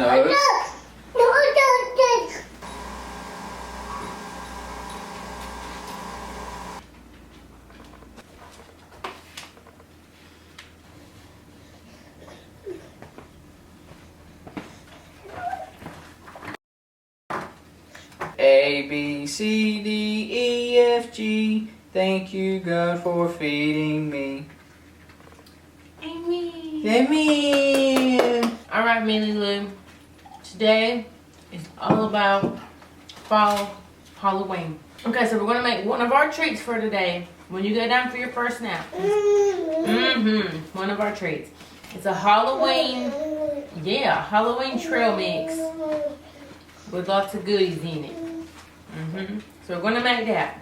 No. A, B, C, D, E, F, G. Thank you, God, for feeding me. Amen. Amen. Alright, Millie Lou. Today is all about fall Halloween. Okay, so we're going to make one of our treats for today when you go down for your first nap. One of our treats. It's a Halloween trail mix with lots of goodies in it. So we're going to make that.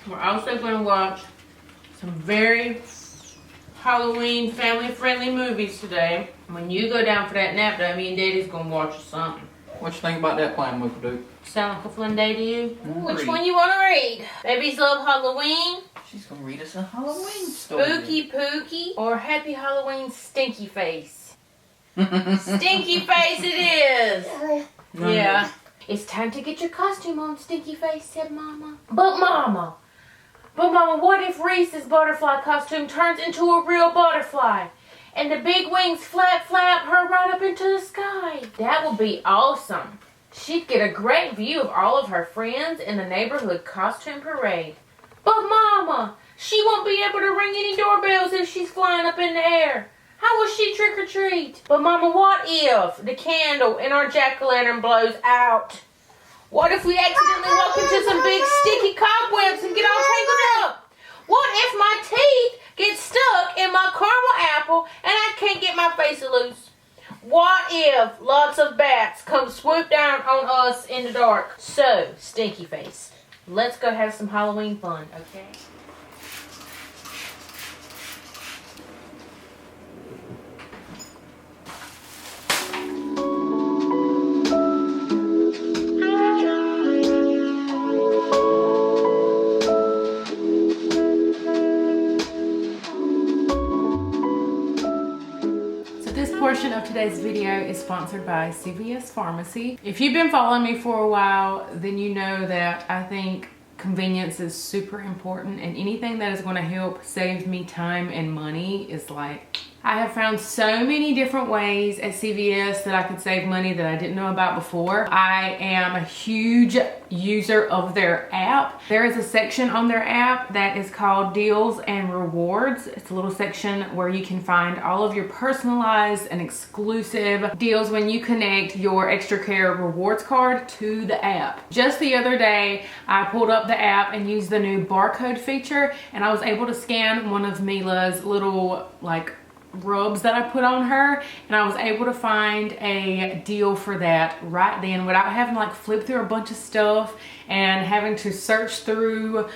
We're also going to watch some very Halloween family-friendly movies today. When you go down for that nap, though, me and Daddy's going to watch something. What you think about that plan, Wickle Duke? Sound like a fun day to you? Which Read. one you want to read? Babies love Halloween, She's gonna read us a Halloween story. Spooky Pooky, or Happy Halloween Stinky Face? Stinky Face it is! Yeah. It's time to get your costume on, Stinky Face, said Mama. But Mama, what if Reese's butterfly costume turns into a real butterfly? And the big wings flap her right up into the sky. That would be awesome. She'd get a great view of all of her friends in the neighborhood costume parade. But Mama, she won't be able to ring any doorbells if she's flying up in the air. How will she trick or treat? But Mama, what if the candle in our jack-o'-lantern blows out? What if we accidentally walk into some big sticky cobwebs and get all tangled up? What if my teeth get stuck in my caramel apple and I can't get my face loose? What if lots of bats come swoop down on us in the dark? So, Stinky Face, let's go have some Halloween fun, okay? Portion of today's video is sponsored by CVS Pharmacy. If you've been following me for a while, then you know that I think convenience is super important, and anything that is going to help save me time and money is like, I have found so many different ways at CVS that I could save money that I didn't know about before. I am a huge user of their app. There is a section on their app that is called Deals and Rewards. It's a little section where you can find all of your personalized and exclusive deals when you connect your Extra Care rewards card to the app. Just the other day, I pulled up the app and used the new barcode feature, and I was able to scan one of Mila's little like rubs that I put on her, and I was able to find a deal for that right then without having to like flip through a bunch of stuff and having to search through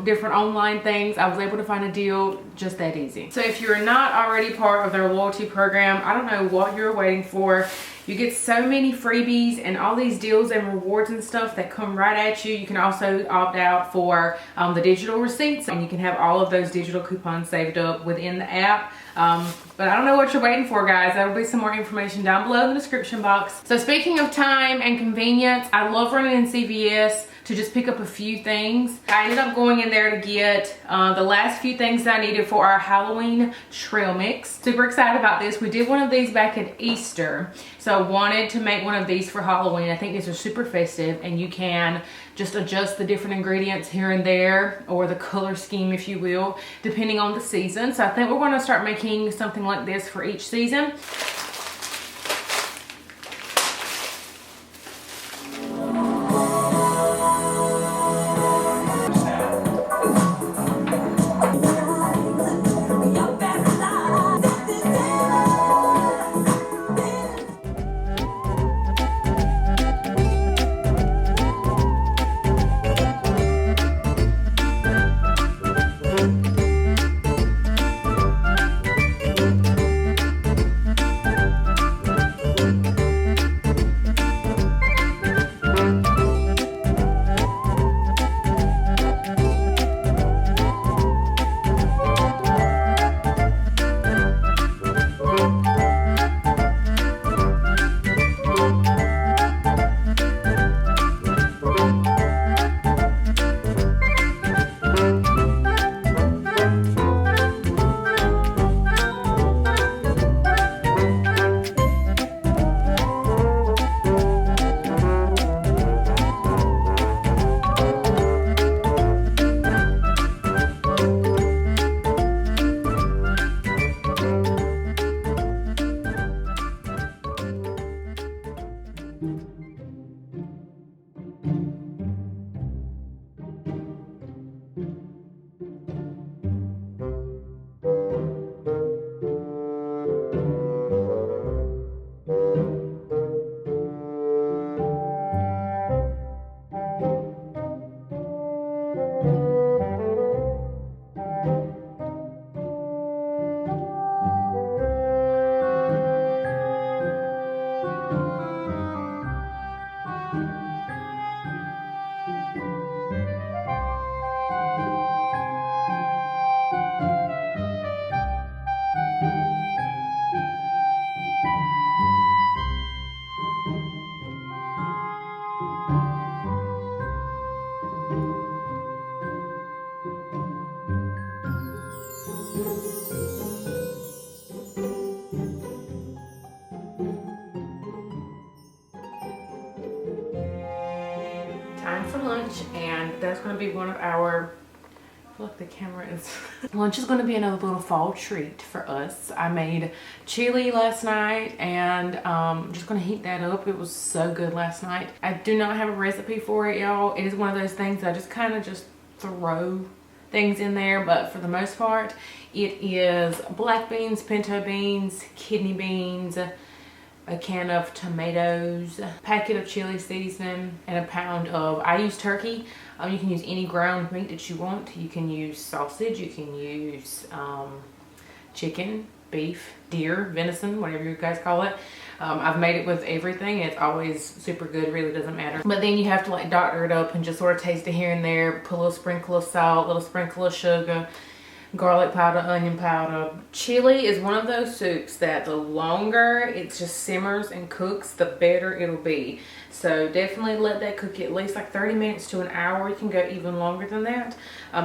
different online things. I was able to find a deal just that easy. So if you're not already part of their loyalty program, I don't know what you're waiting for. You get so many freebies and all these deals and rewards and stuff that come right at you. You can also opt out for the digital receipts, and you can have all of those digital coupons saved up within the app. But I don't know what you're waiting for, guys. There will be some more information down below in the description box. So speaking of time and convenience, I love running in CVS to just pick up a few things. I ended up going in there to get the last few things that I needed for our Halloween trail mix. Super excited about this. We did one of these back at Easter, so I wanted to make one of these for Halloween. I think these are super festive, and you can just adjust the different ingredients here and there, or the color scheme, if you will, depending on the season. So I think we're going to start making something like this for each season. Time for lunch, and that's going to be one of our, look, the camera is lunch is going to be another little fall treat for us. I made chili last night, and I'm just going to heat that up. It was so good last night. I do not have a recipe for it, y'all. It is one of those things I just kind of just throw things in there, but for the most part it is black beans, pinto beans, kidney beans, a can of tomatoes, a packet of chili seasoning, and a pound of, I use turkey. You can use any ground meat that you want. You can use sausage, you can use chicken, beef, deer, venison, whatever you guys call it. I've made it with everything. It's always super good, really doesn't matter. But then you have to like doctor it up and just sort of taste it here and there, put a little sprinkle of salt, a little sprinkle of sugar, garlic powder, onion powder. Chili is one of those soups that the longer it just simmers and cooks, the better it'll be. So definitely let that cook at least like 30 minutes to an hour. You can go even longer than that.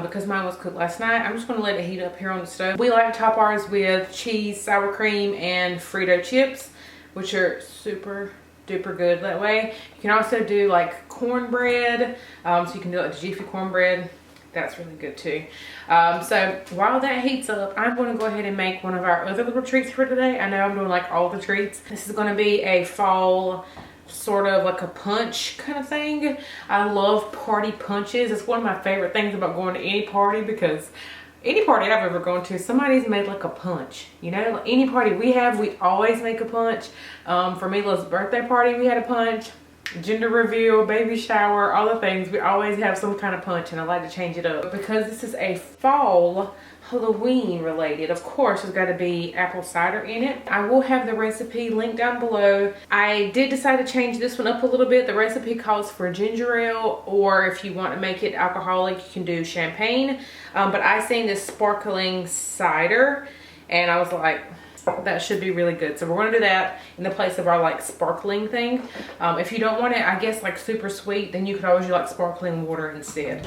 Because mine was cooked last night, I'm just going to let it heat up here on the stove. We like to top ours with cheese, sour cream, and Frito chips, which are super duper good that way. You can also do like cornbread. So you can do like the Jiffy cornbread. That's really good too. So while that heats up, I'm going to go ahead and make one of our other little treats for today. I know I'm doing like all the treats. This is going to be a fall sort of like a punch kind of thing. I love party punches. It's one of my favorite things about going to any party, because any party I've ever gone to, somebody's made like a punch. You know, like any party we have, we always make a punch. For Mila's birthday party, we had a punch. Gender reveal, baby shower, all the things, we always have some kind of punch, and I like to change it up. Because this is a fall Halloween related, of course there's got to be apple cider in it. I will have the recipe linked down below. I did decide to change this one up a little bit. The recipe calls for ginger ale, or if you want to make it alcoholic, you can do champagne. But I seen this sparkling cider, and I was like, that should be really good. So we're going to do that in the place of our like sparkling thing. If you don't want it, I guess, like super sweet, then you could always do like sparkling water instead.